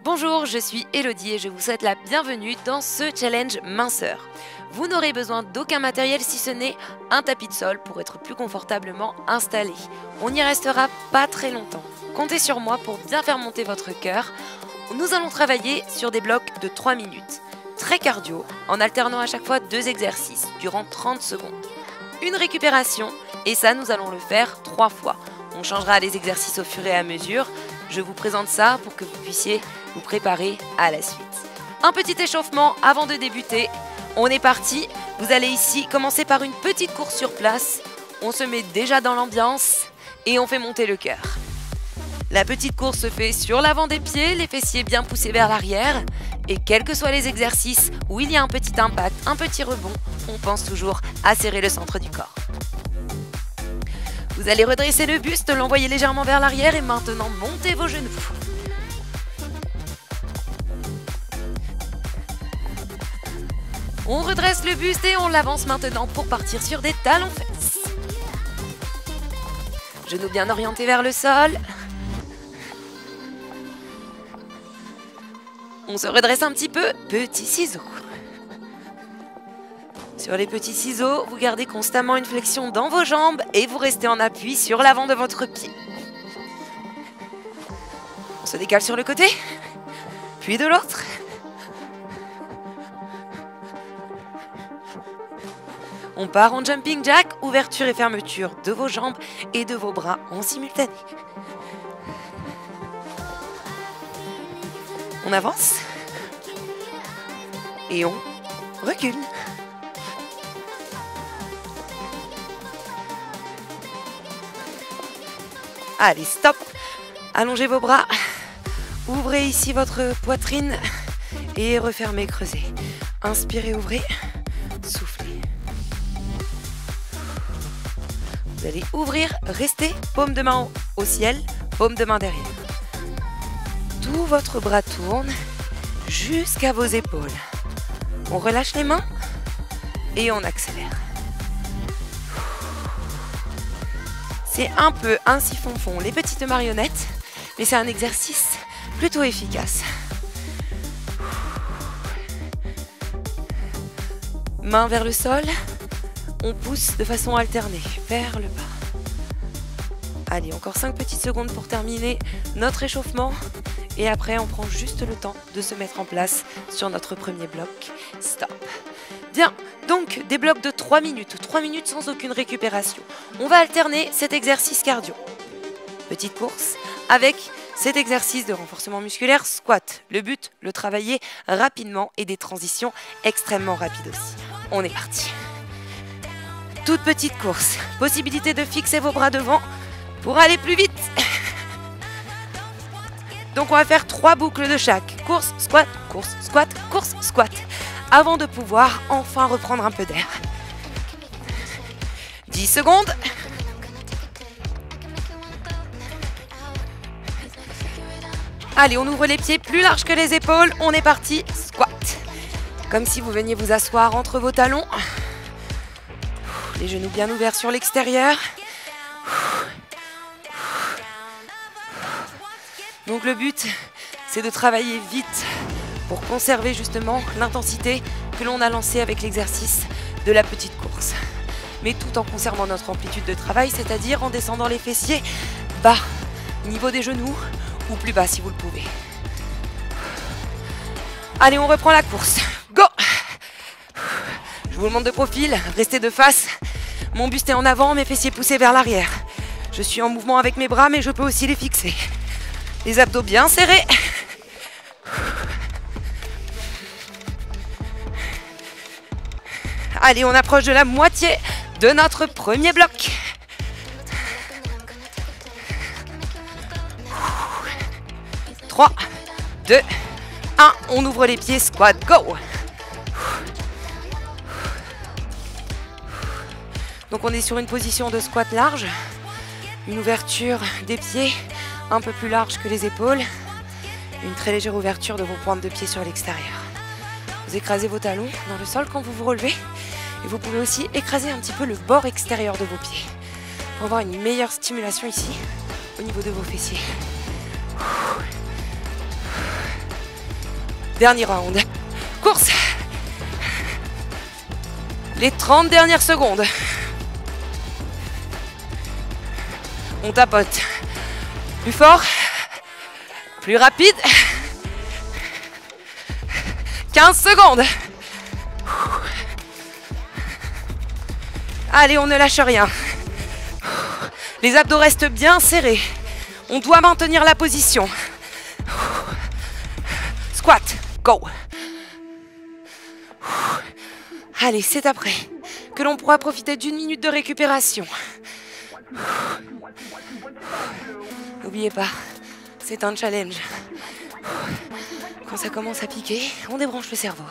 Bonjour, je suis Elodie et je vous souhaite la bienvenue dans ce challenge minceur. Vous n'aurez besoin d'aucun matériel si ce n'est un tapis de sol pour être plus confortablement installé. On n'y restera pas très longtemps. Comptez sur moi pour bien faire monter votre cœur. Nous allons travailler sur des blocs de 3 minutes. Très cardio, en alternant à chaque fois 2 exercices durant 30 secondes. Une récupération, et ça nous allons le faire 3 fois. On changera les exercices au fur et à mesure. Je vous présente ça pour que vous puissiez vous préparer à la suite. Un petit échauffement avant de débuter. On est parti. Vous allez ici commencer par une petite course sur place. On se met déjà dans l'ambiance et on fait monter le cœur. La petite course se fait sur l'avant des pieds, les fessiers bien poussés vers l'arrière. Et quels que soient les exercices où il y a un petit impact, un petit rebond, on pense toujours à serrer le centre du corps. Vous allez redresser le buste, l'envoyer légèrement vers l'arrière et maintenant montez vos genoux. On redresse le buste et on l'avance maintenant pour partir sur des talons-fesses. Genoux bien orientés vers le sol. On se redresse un petit peu, petits ciseaux. Sur les petits ciseaux, vous gardez constamment une flexion dans vos jambes et vous restez en appui sur l'avant de votre pied. On se décale sur le côté, puis de l'autre. On part en jumping jack, ouverture et fermeture de vos jambes et de vos bras en simultané. On avance et on recule. Allez, stop. Allongez vos bras. Ouvrez ici votre poitrine et refermez, creusez. Inspirez, ouvrez. Soufflez. Vous allez ouvrir, restez, paume de main au ciel, paume de main derrière. Tout votre bras tourne jusqu'à vos épaules. On relâche les mains et on accélère. C'est un peu ainsi font les petites marionnettes, mais c'est un exercice plutôt efficace. Main vers le sol, on pousse de façon alternée vers le bas. Allez, encore 5 petites secondes pour terminer notre échauffement. Et après, on prend juste le temps de se mettre en place sur notre premier bloc. Stop. Bien, donc des blocs de 3 minutes. 3 minutes sans aucune récupération. On va alterner cet exercice cardio. Petite course avec cet exercice de renforcement musculaire, squat. Le but, le travailler rapidement et des transitions extrêmement rapides aussi. On est parti. Toute petite course. Possibilité de fixer vos bras devant pour aller plus vite. Donc on va faire 3 boucles de chaque. Course, squat, course, squat, course, squat. Avant de pouvoir enfin reprendre un peu d'air. 10 secondes. Allez, on ouvre les pieds plus larges que les épaules. On est parti. Squat. Comme si vous veniez vous asseoir entre vos talons. Les genoux bien ouverts sur l'extérieur. Donc le but, c'est de travailler vite pour conserver justement l'intensité que l'on a lancée avec l'exercice de la petite course. Mais tout en conservant notre amplitude de travail, c'est-à-dire en descendant les fessiers bas, niveau des genoux ou plus bas si vous le pouvez. Allez, on reprend la course. Go! Je vous le montre de profil, restez de face. Mon buste est en avant, mes fessiers poussés vers l'arrière. Je suis en mouvement avec mes bras, mais je peux aussi les fixer. Les abdos bien serrés. Allez, on approche de la moitié de notre premier bloc. « 3, 2, 1. On ouvre les pieds, squat, go. Donc on est sur une position de squat large. Une ouverture des pieds un peu plus large que les épaules. Une très légère ouverture de vos pointes de pied sur l'extérieur. Vous écrasez vos talons dans le sol quand vous vous relevez. Et vous pouvez aussi écraser un petit peu le bord extérieur de vos pieds pour avoir une meilleure stimulation ici au niveau de vos fessiers. Dernier round. Course. Les 30 dernières secondes. On tapote. Plus fort. Plus rapide. 15 secondes. Allez, on ne lâche rien. Les abdos restent bien serrés. On doit maintenir la position. Squat, go. Allez, c'est après que l'on pourra profiter d'1 minute de récupération. N'oubliez pas, c'est un challenge. Quand ça commence à piquer, on débranche le cerveau.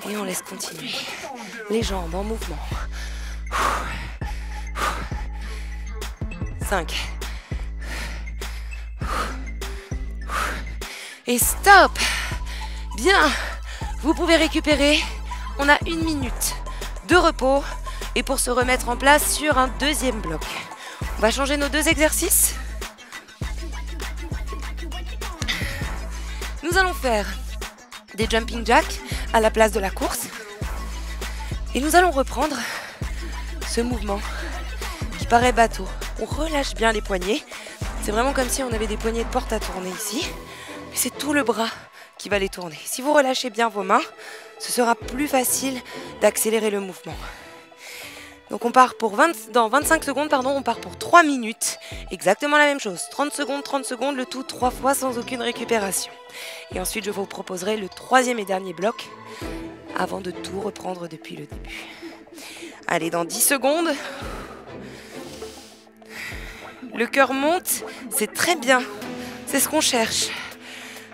Et on laisse continuer. Les jambes en mouvement. 5. Et stop! Bien! Vous pouvez récupérer. On a 1 minute de repos. Et pour se remettre en place sur un deuxième bloc. On va changer nos 2 exercices. Nous allons faire des jumping jacks à la place de la course. Et nous allons reprendre ce mouvement qui paraît bateau. On relâche bien les poignets. C'est vraiment comme si on avait des poignées de porte à tourner ici. Mais c'est tout le bras qui va les tourner. Si vous relâchez bien vos mains, ce sera plus facile d'accélérer le mouvement. Donc on part pour dans 25 secondes, on part pour 3 minutes. Exactement la même chose. 30 secondes, le tout 3 fois sans aucune récupération. Et ensuite, je vous proposerai le 3e et dernier bloc avant de tout reprendre depuis le début. Allez, dans 10 secondes. Le cœur monte, c'est très bien. C'est ce qu'on cherche.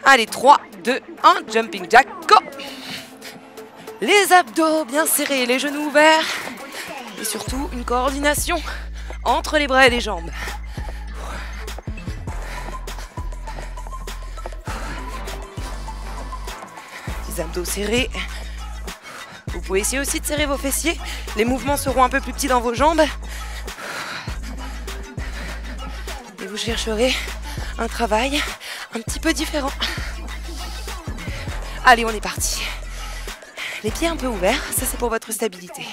Allez, 3, 2, 1, jumping jack, go! Les abdos bien serrés, les genoux ouverts. Et surtout, une coordination entre les bras et les jambes. Les abdos serrés. Vous pouvez essayer aussi de serrer vos fessiers. Les mouvements seront un peu plus petits dans vos jambes. Et vous chercherez un travail un petit peu différent. Allez, on est parti. Les pieds un peu ouverts, ça c'est pour votre stabilité.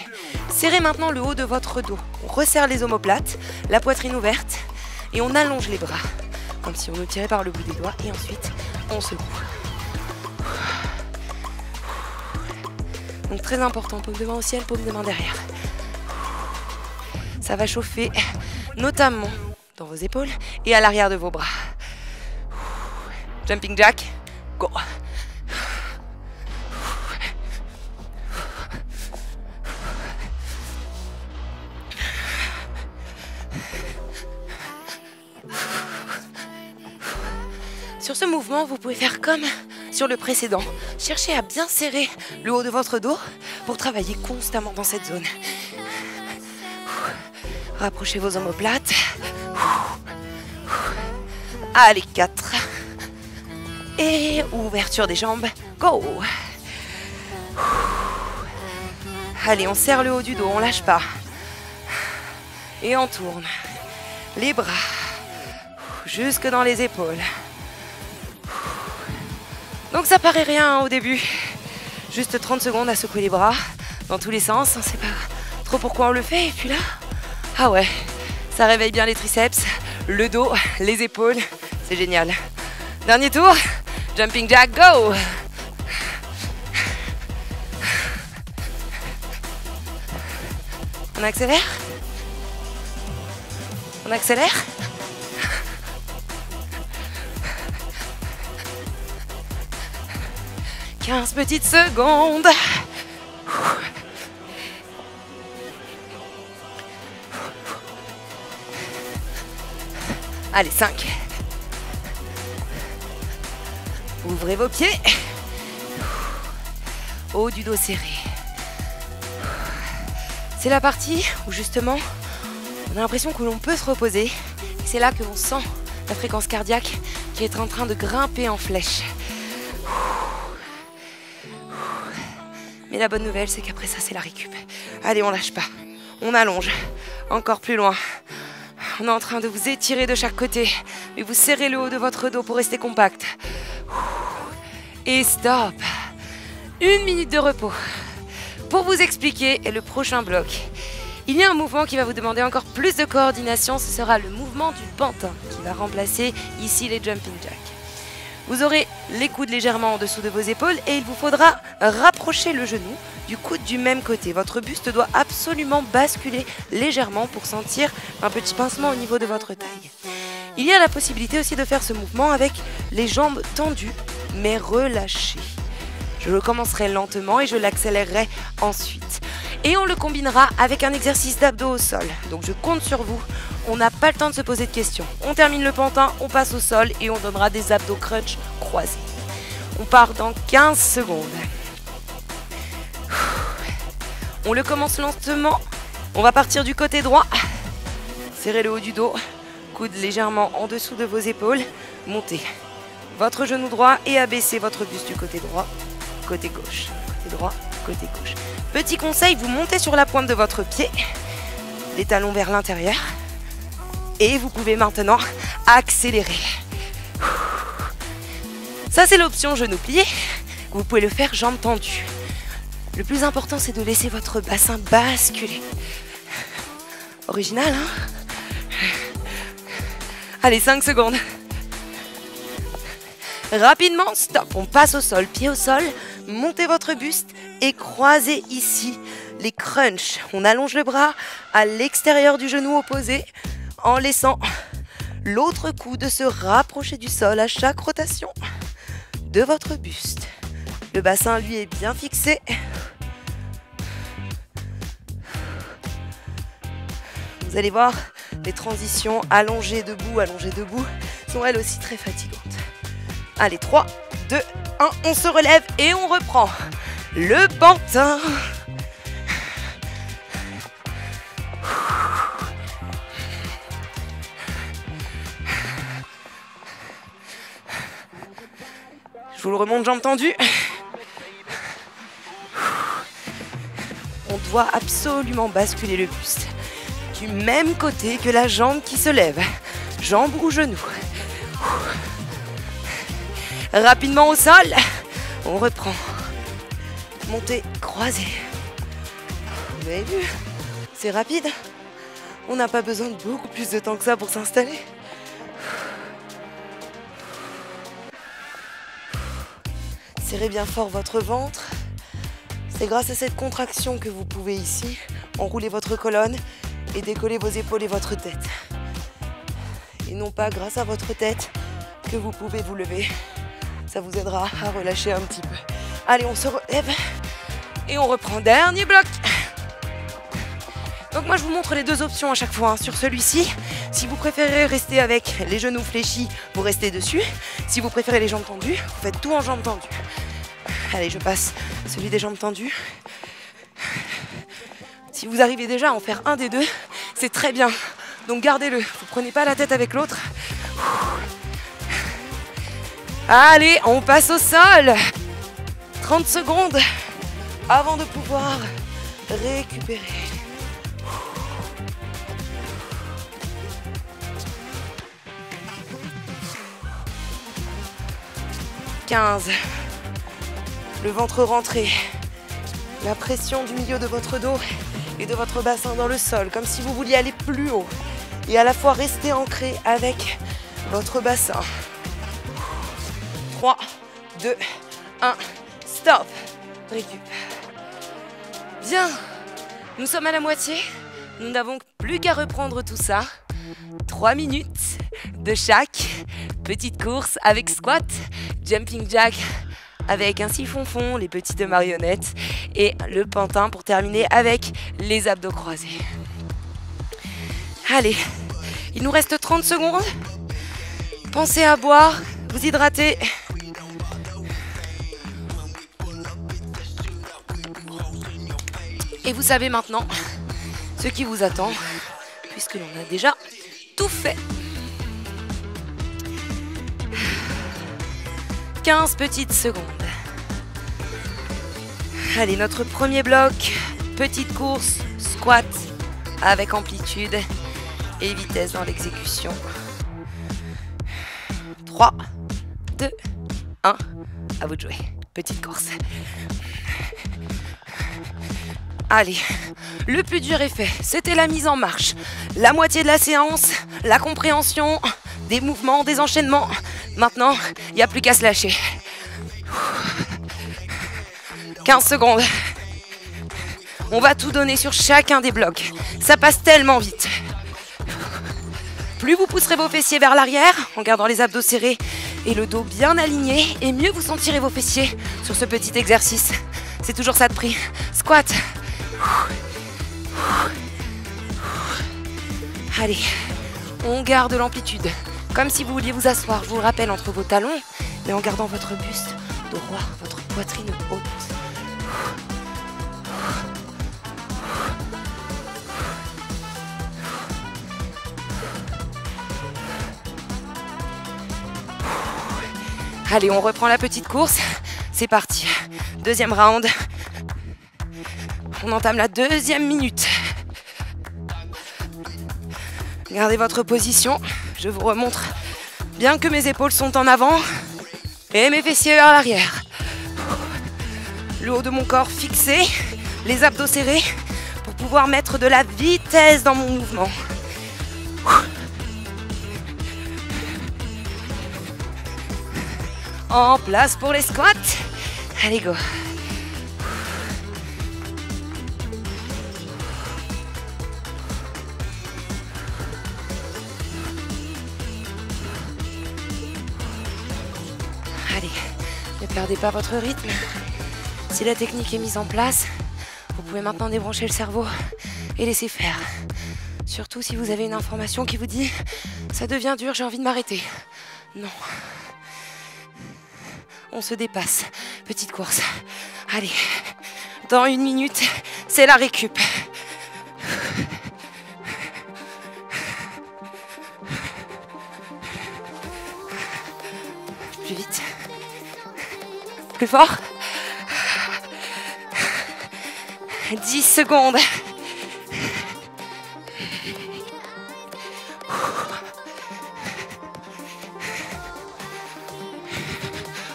Serrez maintenant le haut de votre dos. On resserre les omoplates, la poitrine ouverte et on allonge les bras. Comme si on nous tirait par le bout des doigts et ensuite on secoue. Donc très important, paume de main au ciel, paume de main derrière. Ça va chauffer notamment dans vos épaules et à l'arrière de vos bras. Jumping jack, go! Sur ce mouvement, vous pouvez faire comme sur le précédent. Cherchez à bien serrer le haut de votre dos pour travailler constamment dans cette zone. Rapprochez vos omoplates. Allez, 4. Et ouverture des jambes. Go! Allez, on serre le haut du dos, on lâche pas. Et on tourne. Les bras jusque dans les épaules. Donc ça paraît rien au début. Juste 30 secondes à secouer les bras dans tous les sens. On ne sait pas trop pourquoi on le fait. Et puis là, ah ouais, ça réveille bien les triceps, le dos, les épaules. C'est génial. Dernier tour. Jumping jack, go! On accélère? On accélère? « 15 petites secondes. » Allez, 5. Ouvrez vos pieds. Haut du dos serré. C'est la partie où justement, on a l'impression que l'on peut se reposer. Et c'est là que l'on sent la fréquence cardiaque qui est en train de grimper en flèche. Mais la bonne nouvelle, c'est qu'après ça, c'est la récup. Allez, on lâche pas. On allonge. Encore plus loin. On est en train de vous étirer de chaque côté. Et vous serrez le haut de votre dos pour rester compact. Et stop. 1 minute de repos. Pour vous expliquer le prochain bloc, il y a un mouvement qui va vous demander encore plus de coordination. Ce sera le mouvement du pantin qui va remplacer ici les jumping jacks. Vous aurez les coudes légèrement en dessous de vos épaules et il vous faudra rapprocher le genou du coude du même côté. Votre buste doit absolument basculer légèrement pour sentir un petit pincement au niveau de votre taille. Il y a la possibilité aussi de faire ce mouvement avec les jambes tendues mais relâchées. Je le commencerai lentement et je l'accélérerai ensuite. Et on le combinera avec un exercice d'abdos au sol. Donc je compte sur vous. On n'a pas le temps de se poser de questions. On termine le pantin, on passe au sol et on donnera des abdos crunch croisés. On part dans 15 secondes. On le commence lentement. On va partir du côté droit. Serrez le haut du dos. Coude légèrement en dessous de vos épaules. Montez votre genou droit et abaissez votre buste du côté droit, côté gauche. Côté droit, côté gauche. Petit conseil, vous montez sur la pointe de votre pied. Les talons vers l'intérieur. Et vous pouvez maintenant accélérer. Ça, c'est l'option genou plié. Vous pouvez le faire jambes tendues. Le plus important, c'est de laisser votre bassin basculer. Original, hein? Allez, 5 secondes. Rapidement, stop. On passe au sol, pied au sol. Montez votre buste et croisez ici les crunchs. On allonge le bras à l'extérieur du genou opposé, en laissant l'autre coude se rapprocher du sol à chaque rotation de votre buste. Le bassin, lui, est bien fixé. Vous allez voir, les transitions allongées debout sont elles aussi très fatigantes. Allez, 3, 2, 1, on se relève et on reprend le pantin. Je vous le remonte, jambes tendues. On doit absolument basculer le buste du même côté que la jambe qui se lève. Jambe ou genou. Rapidement au sol. On reprend. Montez, croisez. Vous avez vu? C'est rapide. On n'a pas besoin de beaucoup plus de temps que ça pour s'installer. Serrez bien fort votre ventre. C'est grâce à cette contraction que vous pouvez ici enrouler votre colonne et décoller vos épaules et votre tête. Et non pas grâce à votre tête que vous pouvez vous lever. Ça vous aidera à relâcher un petit peu. Allez, on se relève et on reprend. Dernier bloc. Donc moi, je vous montre les deux options à chaque fois. Sur celui-ci, si vous préférez rester avec les genoux fléchis, vous restez dessus. Si vous préférez les jambes tendues, vous faites tout en jambes tendues. Allez, je passe celui des jambes tendues. Si vous arrivez déjà à en faire un des deux, c'est très bien. Donc gardez-le. Vous ne prenez pas la tête avec l'autre. Allez, on passe au sol. 30 secondes avant de pouvoir récupérer. 15. Le ventre rentré. La pression du milieu de votre dos et de votre bassin dans le sol, comme si vous vouliez aller plus haut. Et à la fois rester ancré avec votre bassin. 3, 2, 1, stop. Récup. Bien. Nous sommes à la moitié. Nous n'avons plus qu'à reprendre tout ça. 3 minutes de chaque petite course avec squat, jumping jack avec un siphon-fond, les petites marionnettes et le pantin pour terminer avec les abdos croisés. Allez, il nous reste 30 secondes. Pensez à boire, vous hydrater. Et vous savez maintenant ce qui vous attend, puisque l'on a déjà tout fait. 15 petites secondes. Allez, notre premier bloc, petite course, squat avec amplitude et vitesse dans l'exécution. 3, 2, 1, À vous de jouer. Petite course. Allez, le plus dur est fait. C'était la mise en marche. La moitié de la séance, la compréhension, des mouvements, des enchaînements. Maintenant, il n'y a plus qu'à se lâcher. 15 secondes. On va tout donner sur chacun des blocs. Ça passe tellement vite. Plus vous pousserez vos fessiers vers l'arrière, en gardant les abdos serrés et le dos bien aligné, et mieux vous sentirez vos fessiers sur ce petit exercice. C'est toujours ça de prix. Squat. Allez, on garde l'amplitude. Comme si vous vouliez vous asseoir, je vous le rappelle, entre vos talons, mais en gardant votre buste droit, votre poitrine haute. Allez, on reprend la petite course. C'est parti. Deuxième round. On entame la deuxième minute. Gardez votre position. Je vous remontre bien que mes épaules sont en avant et mes fessiers vers l'arrière. Le haut de mon corps fixé, les abdos serrés pour pouvoir mettre de la vitesse dans mon mouvement. En place pour les squats. Allez, go. Allez, ne perdez pas votre rythme. Si la technique est mise en place, vous pouvez maintenant débrancher le cerveau et laisser faire. Surtout si vous avez une information qui vous dit « ça devient dur, j'ai envie de m'arrêter ». Non. On se dépasse. Petite course. Allez, dans 1 minute, c'est la récup. Plus vite. Plus fort. 10 secondes.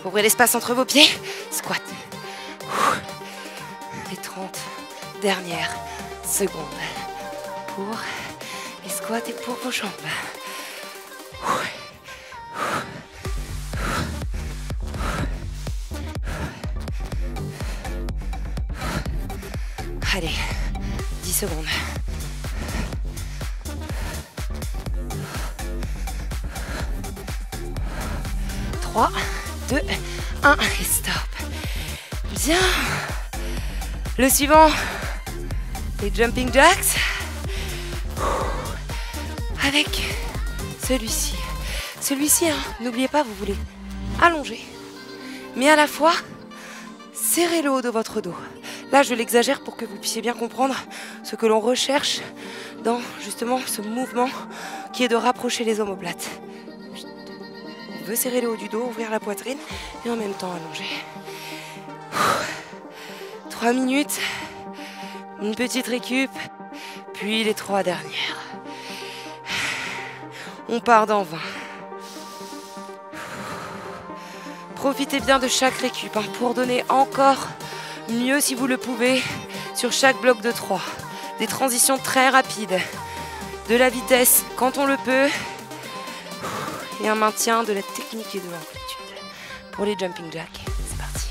Ouvrez l'espace entre vos pieds. Squat. Les 30 dernières secondes pour les squats et pour vos jambes. Allez, 10 secondes. Trois, 2, 1 et stop. Bien. Le suivant, les jumping jacks. Avec celui-ci. Celui-ci, hein, n'oubliez pas, vous voulez allonger. Mais à la fois, serrez le haut de votre dos. Là, je l'exagère pour que vous puissiez bien comprendre ce que l'on recherche dans justement ce mouvement qui est de rapprocher les omoplates. On veut serrer le haut du dos, ouvrir la poitrine et en même temps allonger. 3 minutes, une petite récup, puis les 3 dernières. On part dans 20. Profitez bien de chaque récup hein, pour donner encore mieux si vous le pouvez sur chaque bloc de 3. Des transitions très rapides, de la vitesse quand on le peut et un maintien de la technique et de l'amplitude. Pour les jumping jacks, c'est parti.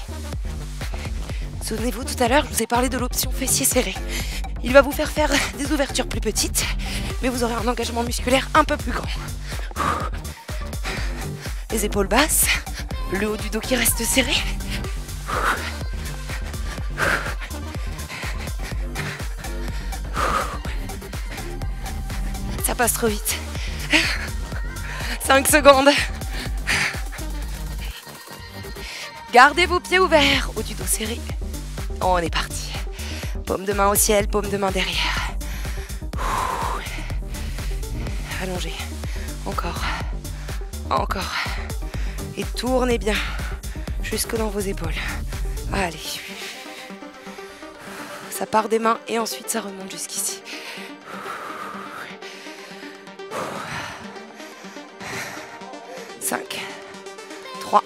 Souvenez-vous, tout à l'heure, je vous ai parlé de l'option fessier serré. Il va vous faire des ouvertures plus petites, mais vous aurez un engagement musculaire un peu plus grand. Les épaules basses, le haut du dos qui reste serré. Ça passe trop vite. 5 secondes. Gardez vos pieds ouverts, haut du dos serré. On est parti. Paume de main au ciel, paume de main derrière. Allongez. Encore. Encore. Et tournez bien jusque dans vos épaules. Allez. Ça part des mains et ensuite ça remonte jusqu'ici. 5, 3,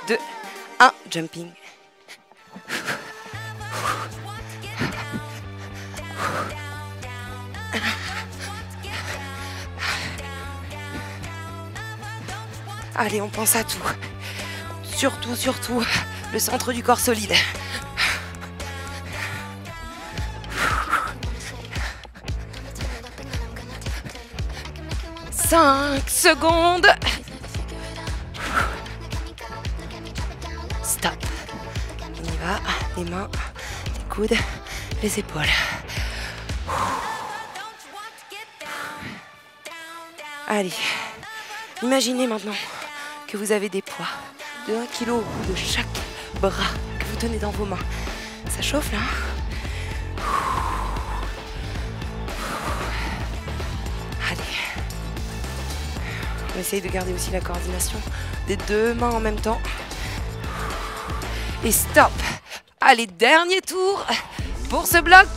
2, 1, jumping. Allez, on pense à tout. Surtout, surtout, le centre du corps solide. 5 secondes. Stop. On y va. Les mains, les coudes, les épaules. Allez. Imaginez maintenant que vous avez des poids de 1 kg au bout de chaque bras que vous tenez dans vos mains. Ça chauffe là, hein? Allez. On essaye de garder aussi la coordination des deux mains en même temps. Et stop. Allez, dernier tour pour ce bloc.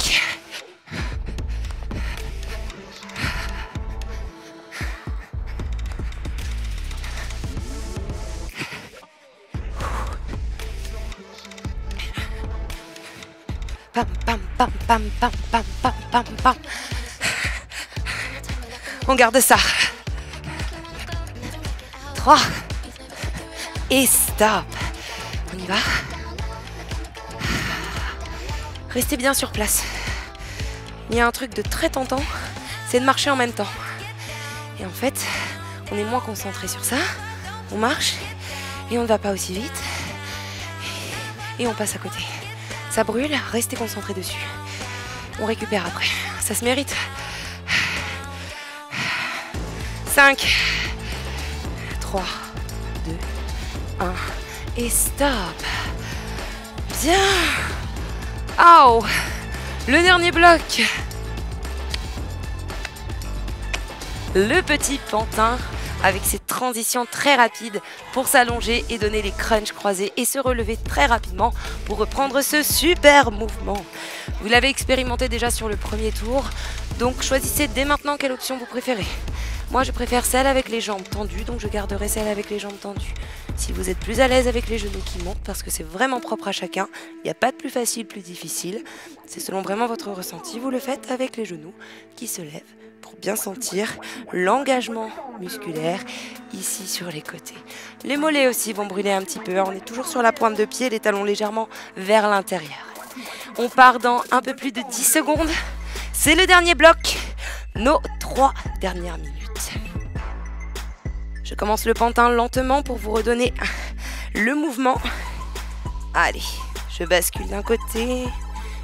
Pam, pam, pam, pam, pam, pam, pam, pam, pam. On garde ça. 3. Et stop. On y va. Restez bien sur place. Il y a un truc de très tentant, c'est de marcher en même temps. Et en fait, on est moins concentré sur ça. On marche et on ne va pas aussi vite. Et on passe à côté. Ça brûle, restez concentré dessus. On récupère après. Ça se mérite. 5, 3, 2, 1. Et stop. Bien. Oh, le dernier bloc. Le petit pantin avec ses transitions très rapides pour s'allonger et donner les crunchs croisés et se relever très rapidement pour reprendre ce super mouvement. Vous l'avez expérimenté déjà sur le premier tour, donc choisissez dès maintenant quelle option vous préférez. Moi, je préfère celle avec les jambes tendues, donc je garderai celle avec les jambes tendues. Si vous êtes plus à l'aise avec les genoux qui montent, parce que c'est vraiment propre à chacun, il n'y a pas de plus facile, plus difficile. C'est selon vraiment votre ressenti, vous le faites avec les genoux qui se lèvent pour bien sentir l'engagement musculaire ici sur les côtés. Les mollets aussi vont brûler un petit peu, on est toujours sur la pointe de pied, les talons légèrement vers l'intérieur. On part dans un peu plus de 10 secondes. C'est le dernier bloc, nos 3 dernières minutes. Je commence le pantin lentement pour vous redonner le mouvement. Allez, je bascule d'un côté,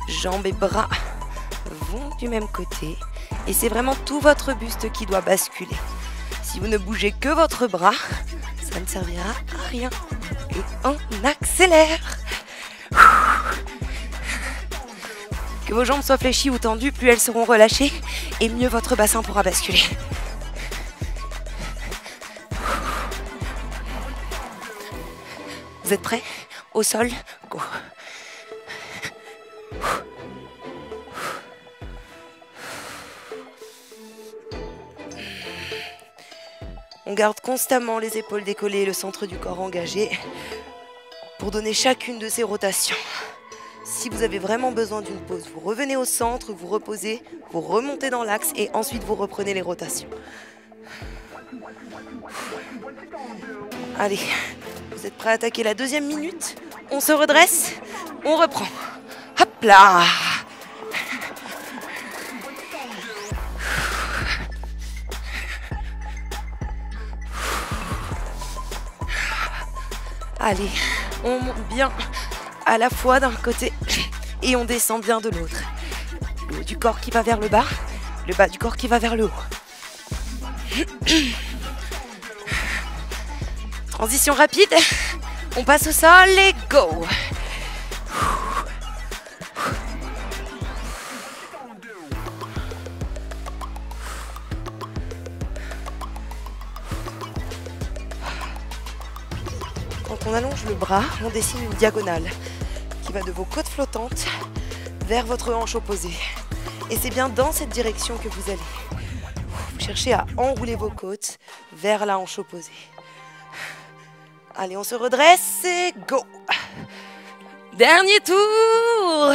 jambes et bras vont du même côté. Et c'est vraiment tout votre buste qui doit basculer. Si vous ne bougez que votre bras, ça ne servira à rien. Et on accélère. Que vos jambes soient fléchies ou tendues, plus elles seront relâchées et mieux votre bassin pourra basculer. Vous êtes prêts? Au sol, go. On garde constamment les épaules décollées et le centre du corps engagé pour donner chacune de ces rotations. Si vous avez vraiment besoin d'une pause, vous revenez au centre, vous reposez, vous remontez dans l'axe et ensuite vous reprenez les rotations. Allez, vous êtes prêts à attaquer la deuxième minute? On se redresse, on reprend. Hop là! Allez, on monte bien à la fois d'un côté et on descend bien de l'autre. Le haut du corps qui va vers le bas du corps qui va vers le haut. Transition rapide, on passe au sol et go! Quand on allonge le bras, on dessine une diagonale qui va de vos côtes flottantes vers votre hanche opposée. Et c'est bien dans cette direction que vous allez. Vous cherchez à enrouler vos côtes vers la hanche opposée. Allez, on se redresse et go. Dernier tour.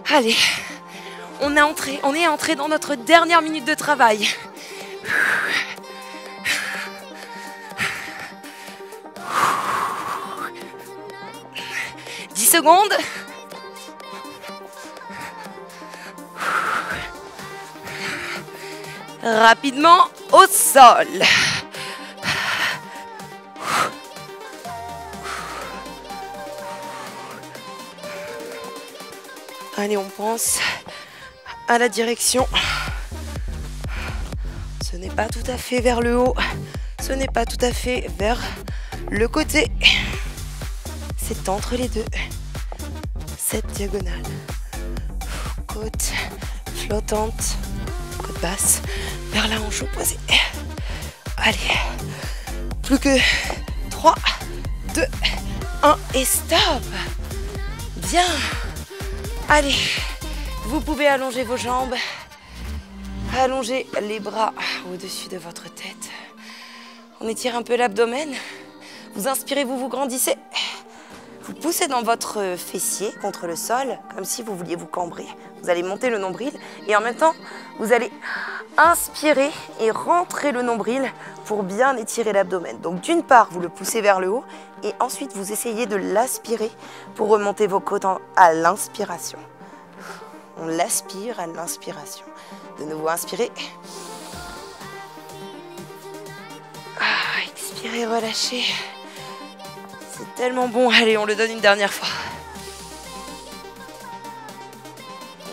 Allez, on est entré dans notre dernière minute de travail. 10 secondes. Rapidement au sol. Allez, on pense à la direction. Ce n'est pas tout à fait vers le haut. Ce n'est pas tout à fait vers le côté. C'est entre les deux. Cette diagonale. Côte flottante. Côte basse. Vers la hanche opposée. Allez. Plus que 3, 2, 1 et stop. Bien. Allez. Vous pouvez allonger vos jambes. Allongez les bras au-dessus de votre tête. On étire un peu l'abdomen. Vous inspirez, vous vous grandissez. Vous poussez dans votre fessier contre le sol, comme si vous vouliez vous cambrer. Vous allez monter le nombril et en même temps, vous allez inspirer et rentrer le nombril pour bien étirer l'abdomen. Donc d'une part, vous le poussez vers le haut et ensuite, vous essayez de l'aspirer pour remonter vos côtes à l'inspiration. On l'aspire à l'inspiration. De nouveau, inspirez. Expirez, relâchez. C'est tellement bon. Allez, on le donne une dernière fois.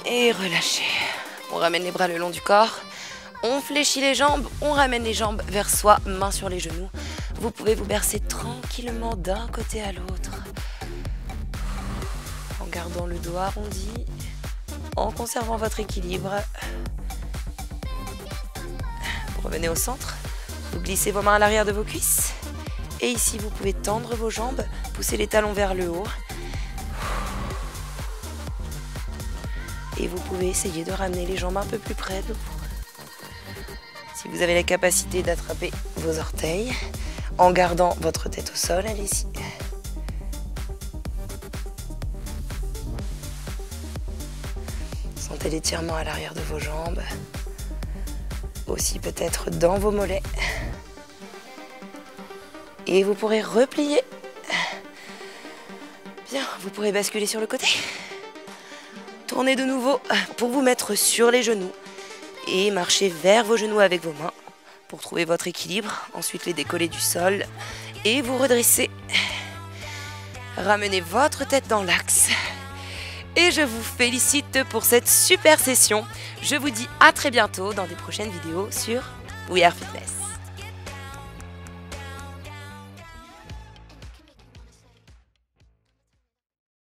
Et relâchez. On ramène les bras le long du corps. On fléchit les jambes. On ramène les jambes vers soi, mains sur les genoux. Vous pouvez vous bercer tranquillement d'un côté à l'autre. En gardant le dos arrondi. En conservant votre équilibre. Vous revenez au centre. Vous glissez vos mains à l'arrière de vos cuisses. Et ici, vous pouvez tendre vos jambes, pousser les talons vers le haut. Et vous pouvez essayer de ramener les jambes un peu plus près de vous. Si vous avez la capacité d'attraper vos orteils, en gardant votre tête au sol, allez-y. Sentez l'étirement à l'arrière de vos jambes. Aussi peut-être dans vos mollets. Et vous pourrez replier. Bien, vous pourrez basculer sur le côté. Tournez de nouveau pour vous mettre sur les genoux. Et marchez vers vos genoux avec vos mains pour trouver votre équilibre. Ensuite, les décoller du sol. Et vous redressez. Ramenez votre tête dans l'axe. Et je vous félicite pour cette super session. Je vous dis à très bientôt dans des prochaines vidéos sur We Are Fitness.